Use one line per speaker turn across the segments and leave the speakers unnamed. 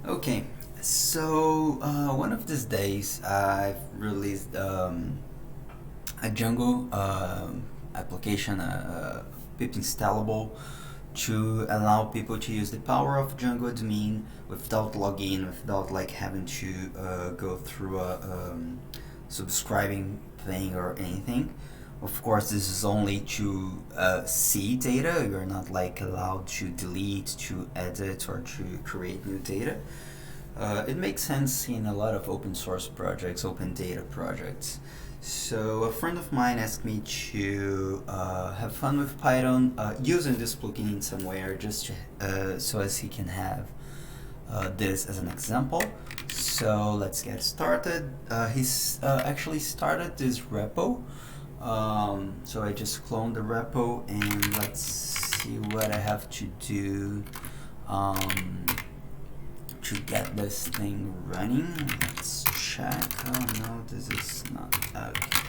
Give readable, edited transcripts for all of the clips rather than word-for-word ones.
Okay, so one of these days I've released a Django application, pip installable, to allow people to use the power of Django admin without login, without like having to go through a subscribing thing or anything. Of course, this is only to see data. You're not like allowed to delete, to edit, or to create new data. It makes sense in a lot of open source projects, open data projects. So a friend of mine asked me to have fun with Python using this plugin in somewhere, just so as he can have this as an example. So let's get started. He's actually started this repo. So I just cloned the repo, and let's see what I have to do to get this thing running. Let's check. Oh no, this is not okay.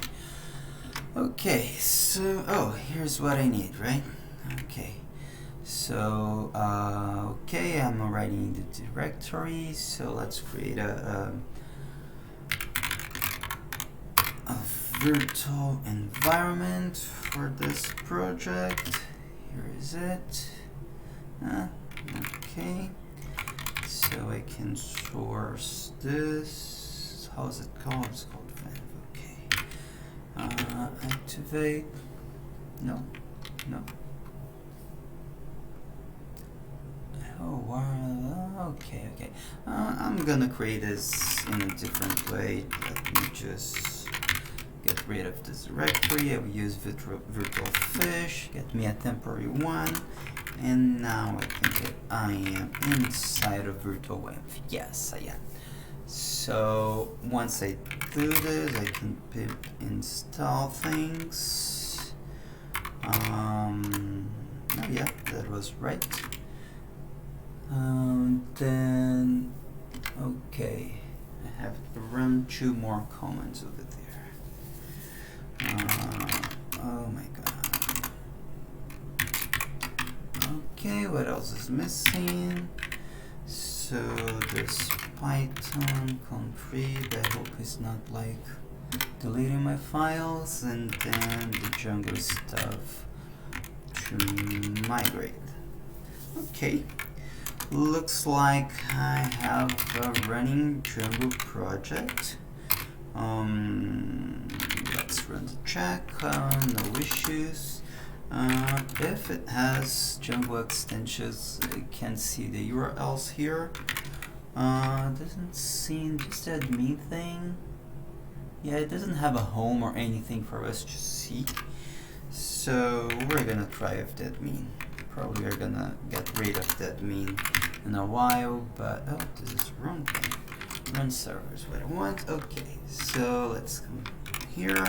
Okay, so here's what I need, right? Okay, so okay, I'm already in the directory. So let's create a virtual environment for this project. Here is it. Okay. So I can source this. How's it called? It's called Venv. Okay. Activate. No. Oh, wow. Okay. I'm gonna create this in a different way. Let me just get rid of this directory. I will use virtual fish. Get me a temporary one. And now I think that I am inside of virtual Venv. Yes, I am. So once I do this, I can pip install things. Oh yeah, that was right. Then okay, I have to run 2 more commands over there. Oh my god. Okay, what else is missing? So this Python complete. I hope it's not like deleting my files, and then the Django stuff to migrate. Okay, looks like I have a running Django project. Let's run the check. No issues. If it has Django extensions, I can see the URLs here. Doesn't seem just the admin thing. Yeah, it doesn't have a home or anything for us to see. So we're gonna try with the admin. Probably are gonna get rid of the admin in a while, but oh, this is wrong thing. Run servers, what I want. Okay, so let's come here.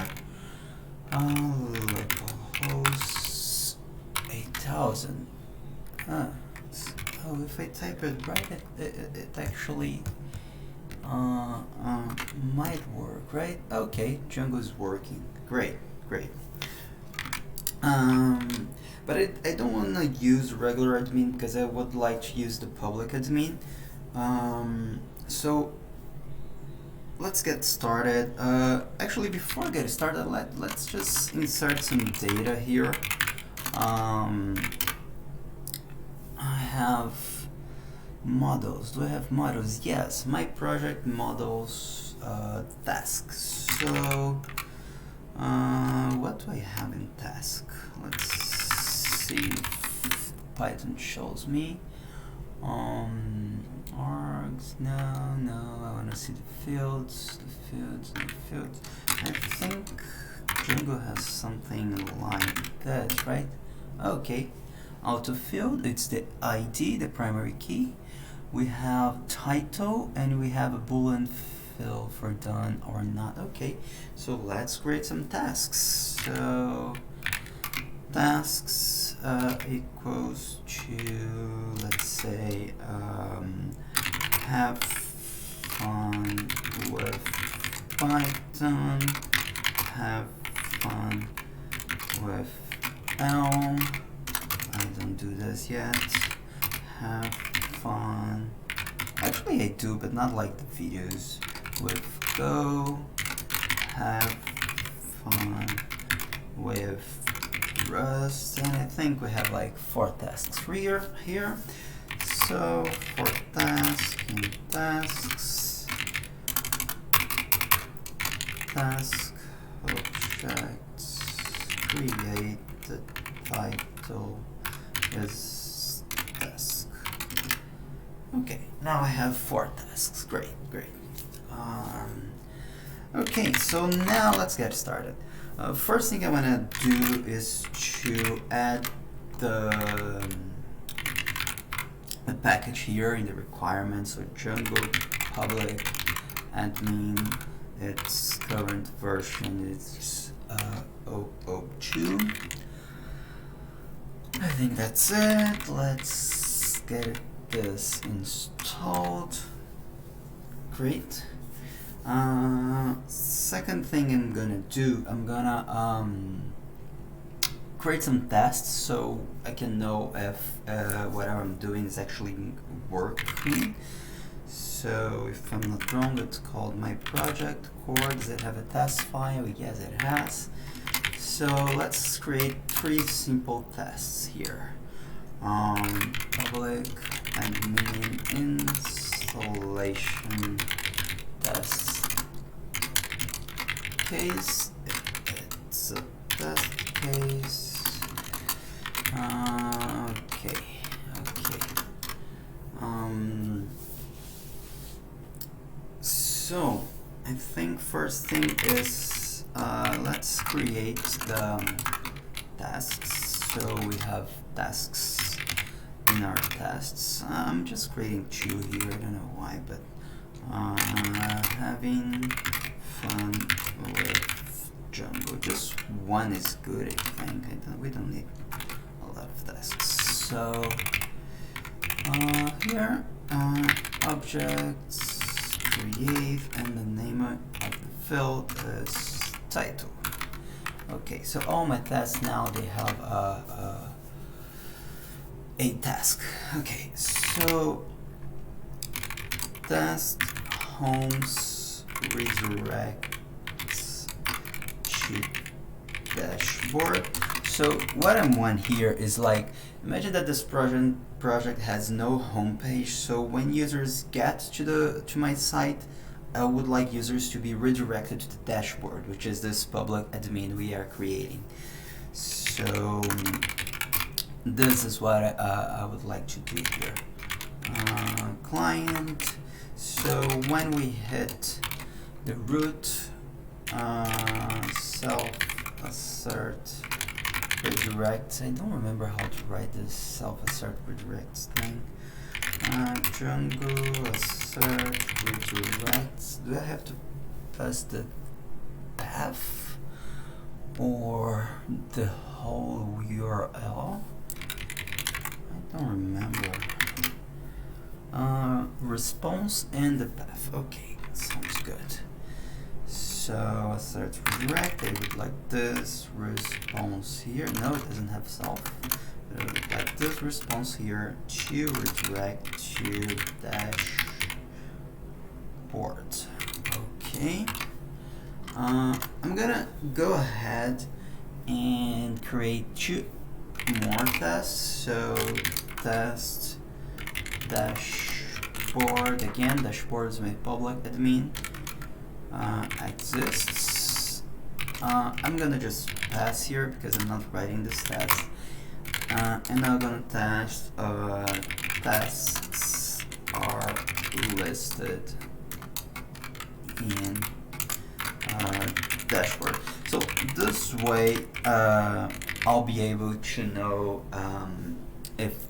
Localhost 8000. Oh, if I type it right, it actually might work, right? Okay, Django's working. Great. But I don't want to use regular admin because I would like to use the public admin. So let's get started. Actually, before I get started, let's just insert some data here. I have models. Do I have models? Yes, my project models tasks. So what do I have in task? Let's see if Python shows me. Args, no, I want to see the fields. I think Django has something like that, right? Okay, auto field, it's the ID, the primary key. We have title, and we have a boolean fill for done or not. Okay, so let's create some tasks. So tasks equals to, let's say, have fun with Python, have fun with L. I don't do this yet. Have fun. Actually, Actually, I do, but not like the videos with go have fun with Rust, and I think we have like 4 tasks here. So for task in tasks, task objects, create the title is task. Okay, now I have 4 tasks. Great. Okay, so now let's get started. First thing I want to do is to add the package here in the requirements. So Django Public Admin, its current version is 002. I think that's it. Let's get this installed. Great. Second thing I'm gonna do, I'm gonna create some tests so I can know if whatever I'm doing is actually working. So if I'm not wrong, it's called my project core. Does it have a test file? Yes, it has. So let's create 3 simple tests here. Public admin installation tests case. It's a test case. Okay. So I think first thing is let's create the tasks. So we have tasks in our tests. I'm just creating 2 here. I don't know why, but having fun with Django. Just 1 is good, I think. We don't need a lot of tasks. So here, objects, create, and the name of the field is title. Okay, so all my tests now, they have a task. Okay, so test homes redirects to dashboard. So what I want here is, like, imagine that this project has no home page. So when users get to my site, I would like users to be redirected to the dashboard, which is this public admin we are creating. So this is what I would like to do here. Client. So when we hit the root, self-assert redirect. I don't remember how to write this self-assert redirects thing. Django assert redirects. Do I have to pass the path or the whole URL? I don't remember. Response and the path. Okay, sounds good. So assert redirect. I would like this response here. No, it doesn't have self. I would like this response here to redirect to dashboard. Okay. I'm gonna go ahead and create 2 more tests. So test dashboard. Again, dashboard is my public admin. Exists. I'm gonna just pass here because I'm not writing this test. And I'm gonna test tasks are listed in dashboard. So this way I'll be able to know if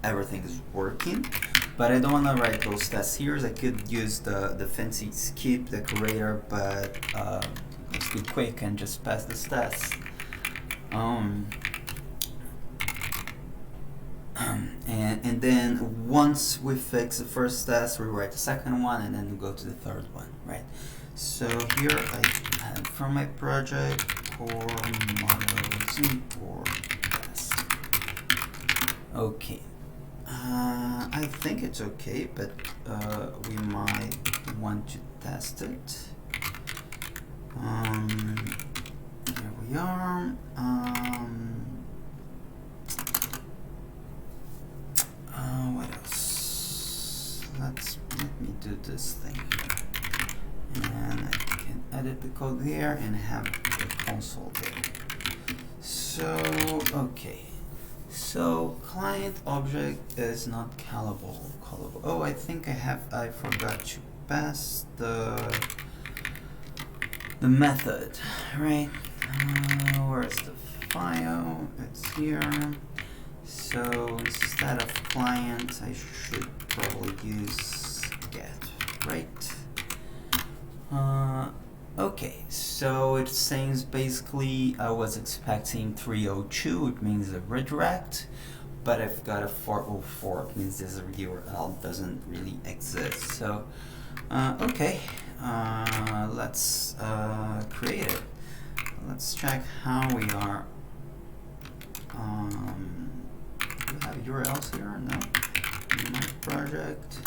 everything is working. But I don't want to write those tests here. I could use the fancy skip decorator, but let's be quick and just pass this test. And then once we fix the first test, we write the second one, and then we go to the third one, right? So here I have from my project core models import test. Okay. I think it's okay, but we might want to test it. Here we are. What else? Let me do this thing here, and I can edit the code there and have the console there. So okay. So client object is not callable. Oh, I think I forgot to pass the method, right? Where's the file? It's here. So instead of client, I should probably use get, right? Okay, so it says basically I was expecting 302, it means a redirect, but I've got a 404, it means this URL doesn't really exist. So, okay, let's create it. Let's check how we are. Do you have URLs here? No? In my project,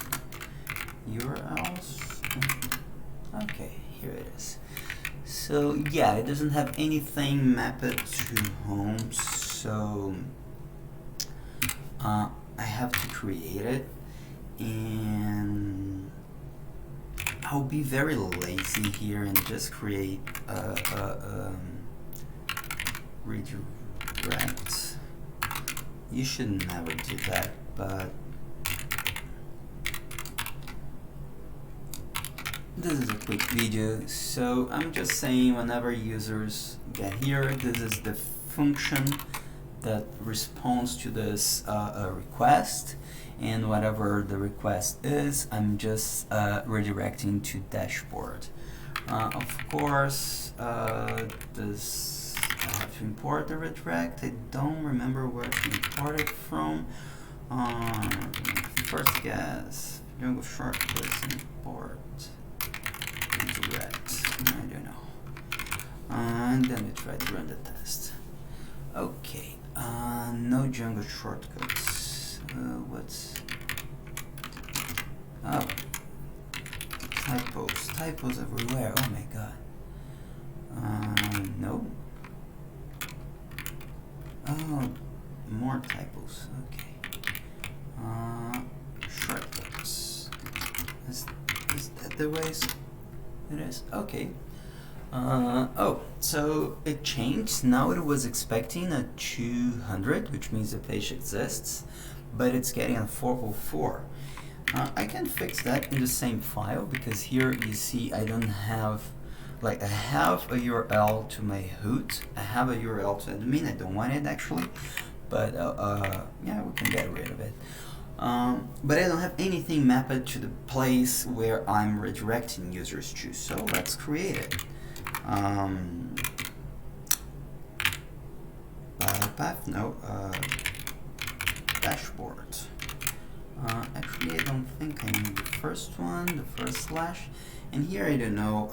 URLs. Okay, here it is. So yeah, it doesn't have anything mapped to home, so I have to create it, and I'll be very lazy here and just create a redirect. You should never do that, but this is a quick video, so I'm just saying whenever users get here, this is the function that responds to this request, and whatever the request is, I'm just redirecting to dashboard. Of course, this I have to import the redirect. I don't remember where to import it from. First guess, Django shortcuts import. Redirect. I don't know. And then we try to run the test. Okay. No Django shortcuts. What's? Oh. Typos. Typos everywhere. Oh my god. No. Oh, more typos. Okay. Shortcuts. Is that the way? It is? Okay. Oh, so it changed. Now it was expecting a 200, which means the page exists, but it's getting a 404. I can fix that in the same file, because here you see I don't have, like, I have a URL to my root, I have a URL to admin, I don't want it actually, but yeah, we can get rid of it. But I don't have anything mapped to the place where I'm redirecting users to, so let's create it. Path, no, dashboard. Actually, I don't think I need the first one, the first slash, and here I don't know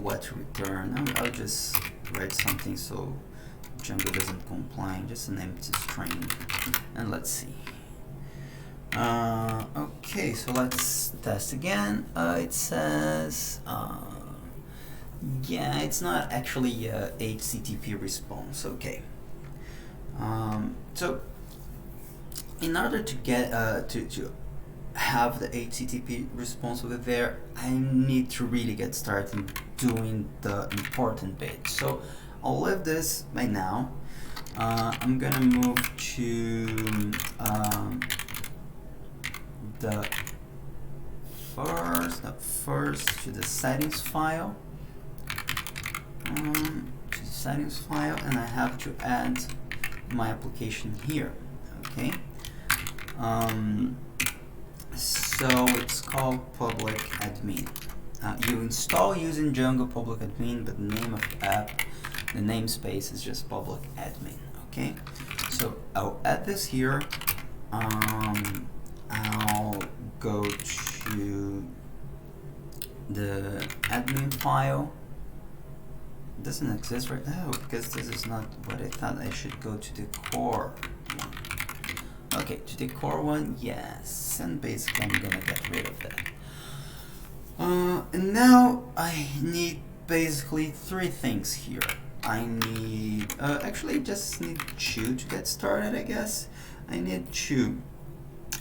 what to return. I'll just write something so Django doesn't comply, just an empty string, and let's see. Okay, so let's test again. It says, yeah, it's not actually a HTTP response. Okay. So in order to get to have the HTTP response over there, I need to really get started doing the important bit. So I'll leave this right now. I'm gonna move to the first to the settings file. And I have to add my application here. Okay. So it's called Public Admin. You install using Django Public Admin, but the name of the app, the namespace is just Public Admin. Okay. So I'll add this here. I'll go to the admin file. It doesn't exist right now because this is not what I thought. I should go to the core one. Okay, to the core one, yes, and basically I'm gonna get rid of that. And now I need basically three things here. I need, actually just need two to get started, I guess. I need two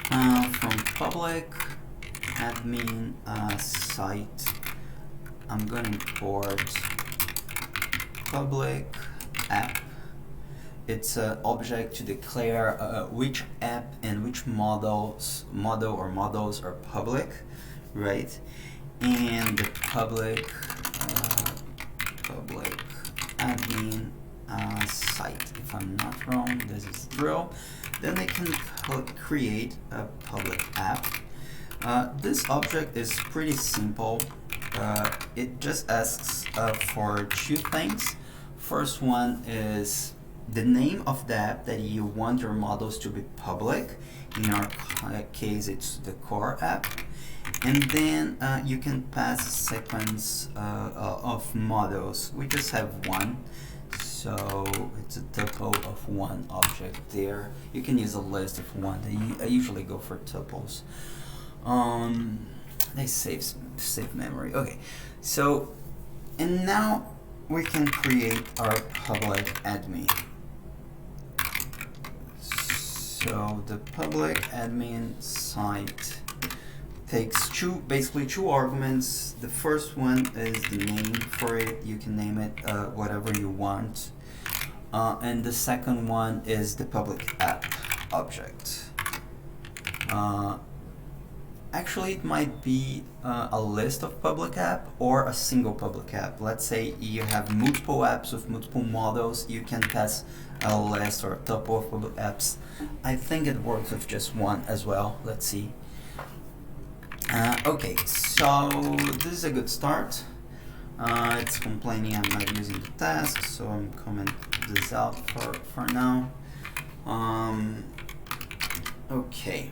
from public admin site. I'm gonna import public app. It's an object to declare which app and which model or models are public, right? And the public admin site. If I'm not wrong, this is drill. Then I can create a public app. This object is pretty simple. It just asks for two things. First one is the name of the app that you want your models to be public. In our case, it's the core app. And then you can pass a sequence of models. We just have one, so it's a tuple of one object there. You can use a list of one. I usually go for tuples. They save memory. Okay, so and now we can create our public admin. So the public admin site takes basically two arguments. The first one is the name for it. You can name it whatever you want. And the second one is the public app object. Actually, it might be a list of public app or a single public app. Let's say you have multiple apps with multiple models. You can pass a list or a tuple of public apps. I think it works with just one as well. Let's see. Okay, so this is a good start. It's complaining I'm not using the task, so I'm commenting this out for now. Okay.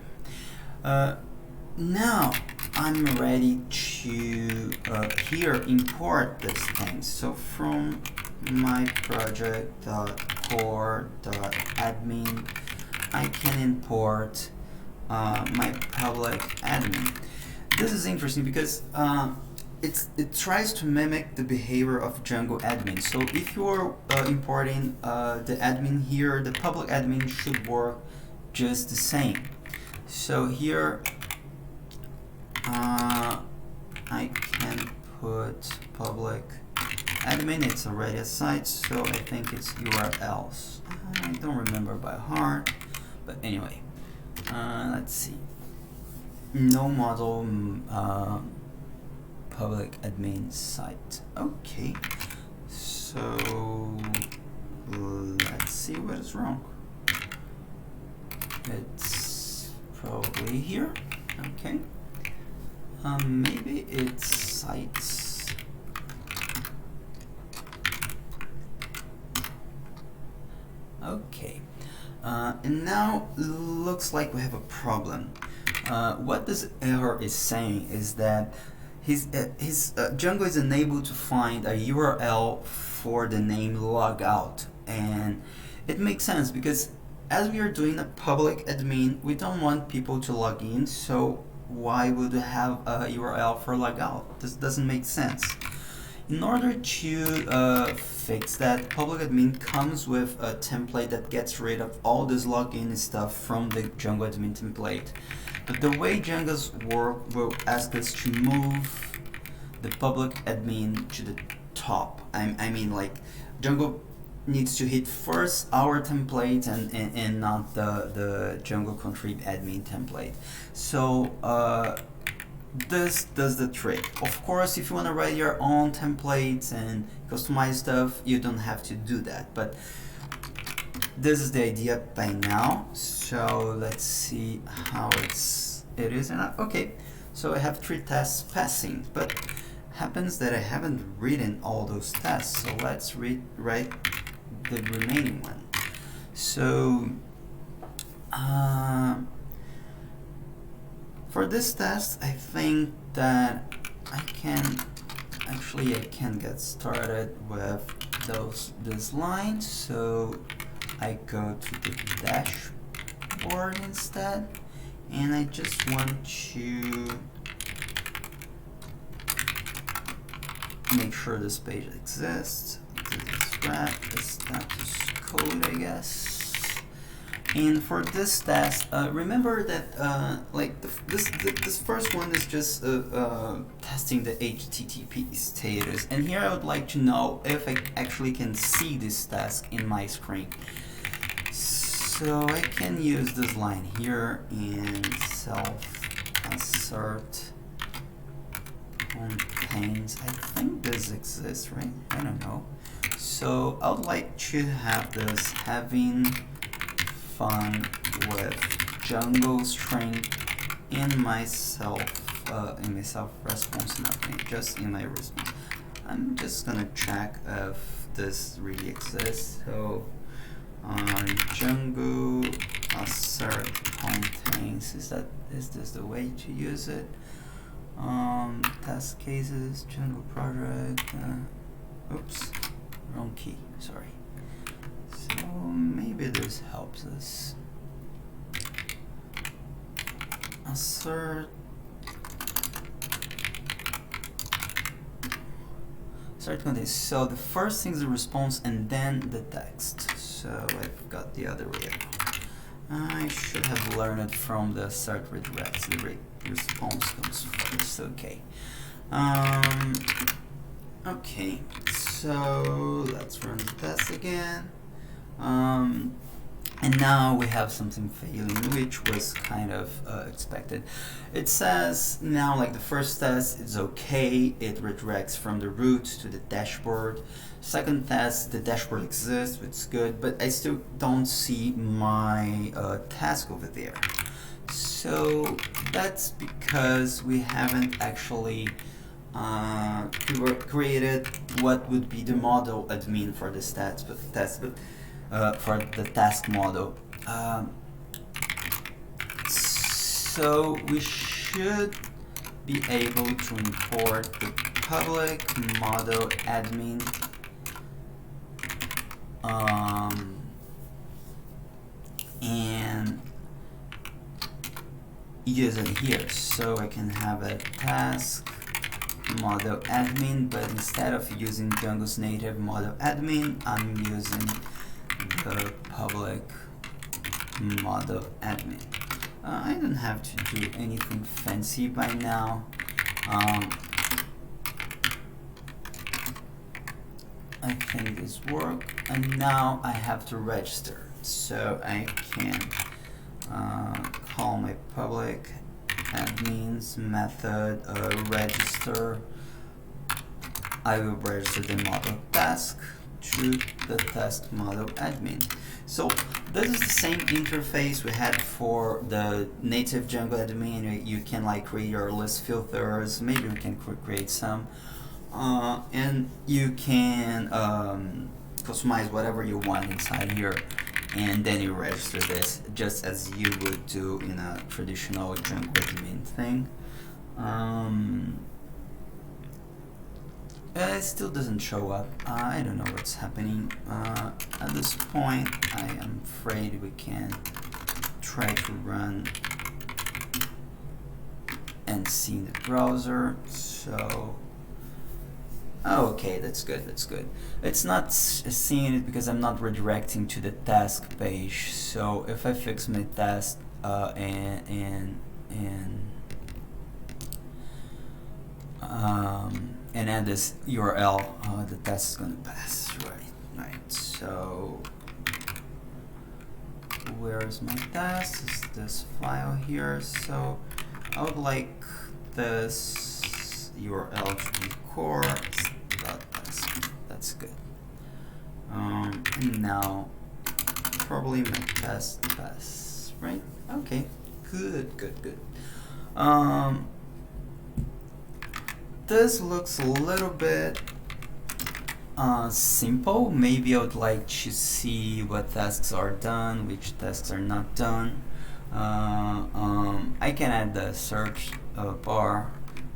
Now I'm ready to here import this thing. So from my project.core.admin, I can import my public admin. This is interesting because it tries to mimic the behavior of Django admin. So if you're importing the admin here, the public admin should work just the same. So here I can put public admin. It's already a site, so I think it's URLs. I don't remember by heart, but anyway, let's see. No model public admin site. Okay, so let's see what is wrong. It's probably here. Okay. Maybe it's sites. Okay. And now looks like we have a problem. What this error is saying is that his Django is unable to find a URL for the name logout, and it makes sense because as we are doing a public admin, we don't want people to log in, so why would we have a URL for logout? This doesn't make sense. In order to fix that, public admin comes with a template that gets rid of all this login stuff from the Django admin template. But the way Django's work will ask us to move the public admin to the top. I mean, like, Django needs to hit first our template and not the Django contrib admin template. So this does the trick. Of course, if you want to write your own templates and customize stuff, you don't have to do that. But this is the idea by now. So let's see how it is. And okay, so I have 3 tests passing, but happens that I haven't written all those tests. So let's write the remaining one. So for this test, I think that I can get started with this line. So I go to the dashboard instead, and I just want to make sure this page exists. This wrap the status code, I guess. And for this task, remember that this first one is just testing the HTTP status, and here I would like to know if I actually can see this task in my screen. So I can use this line here and self-assert contains. I think this exists, right? I don't know. So I would like to have this having fun with Django string in my self response, nothing, just in my response. I'm just gonna check if this really exists. So Django assert contains, is this the way to use it? Test cases, Django project, oops, wrong key, sorry. So maybe this helps us. Assert contains. So the first thing is the response and then the text. So I've got the other way around. I should have learned it from the assert redirects. The response comes first. Okay. Okay. So let's run the test again. And now we have something failing, which was kind of expected. It says now, like the first test, it's okay. It redirects from the root to the dashboard. Second test, the dashboard exists, which is good, but I still don't see my task over there. So that's because we haven't actually created what would be the model admin for this test, for the task model. So we should be able to import the public model admin and use it here. So I can have a task model admin, but instead of using Django's native model admin, I'm using the public model admin. I don't have to do anything fancy by now. I think this works, and now I have to register. So I can call my public admins method register. I will register the model task to the task model admin. So this is the same interface we had for the native Django admin. You can like create your list filters, maybe we can create some, and you can customize whatever you want inside here, and then you register this just as you would do in a traditional Django admin thing. It still doesn't show up. I don't know what's happening. At this point, I am afraid we can try to run and see in the browser. So, okay, that's good. That's good. It's not seeing it because I'm not redirecting to the task page. So if I fix my task and add this URL, the test is gonna pass. Right. So where's my test? Is this file here? So I would like this URL to be core.test. That's good. And now probably my test pass. Right? Okay. Good. This looks a little bit simple. Maybe I would like to see what tasks are done, which tasks are not done. I can add the search bar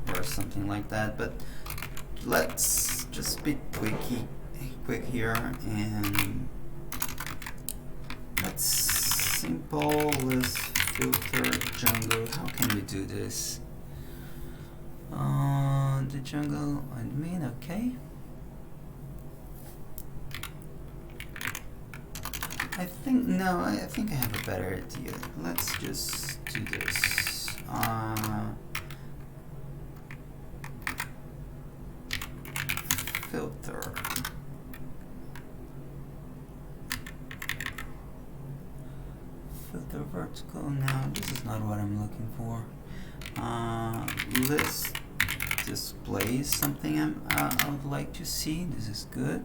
or something like that, but let's just be quick here, and let's simple list filter Django. How can we do this? The Django admin, okay. I think I have a better idea. Let's just do this. Filter. Filter vertical. No, this is not what I'm looking for. List display is something I would like to see. This is good.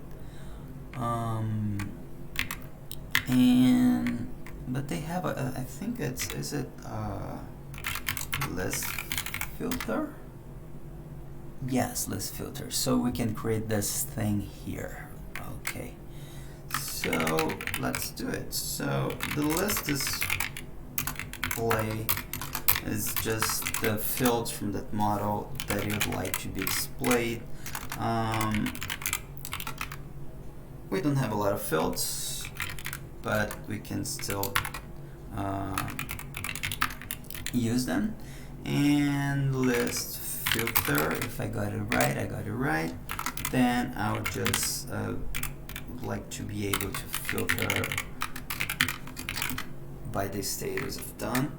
But they have I think is it list filter? Yes, list filter. So we can create this thing here. Okay. So let's do it. So the list display is just the fields from that model that you'd like to be displayed. We don't have a lot of fields, but we can still use them. And list filter, if I got it right, then I would just would like to be able to filter by the status of done.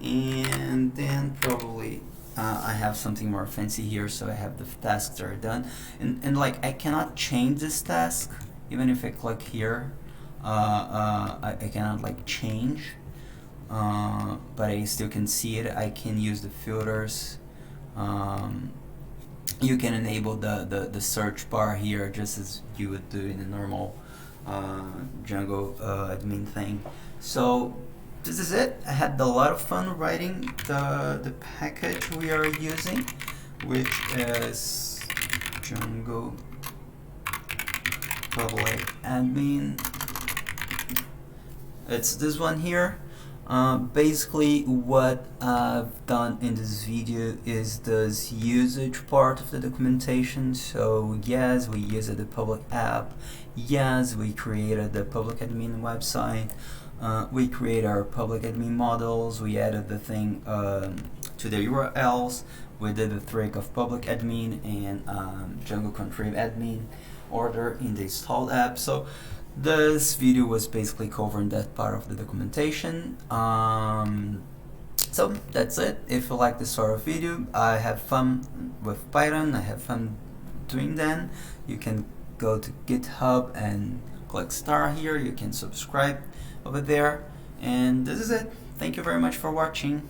And then probably I have something more fancy here, so I have the tasks that are done, and like I cannot change this task even if I click here. I cannot like change, but I still can see it. I can use the filters. You can enable the search bar here just as you would do in a normal Django admin thing. So this is it. I had a lot of fun writing the package we are using, which is Django Public Admin. It's this one here. Basically what I've done in this video is this usage part of the documentation. So yes, we used the public app. Yes, we created the public admin website. We create our public admin models. We added the thing to the URLs. We did the trick of public admin and Django contrib admin order in the installed app. So this video was basically covering that part of the documentation. So that's it. If you like this sort of video, I have fun with Python, I have fun doing that. You can go to GitHub and click star here. You can subscribe over there. And this is it. Thank you very much for watching.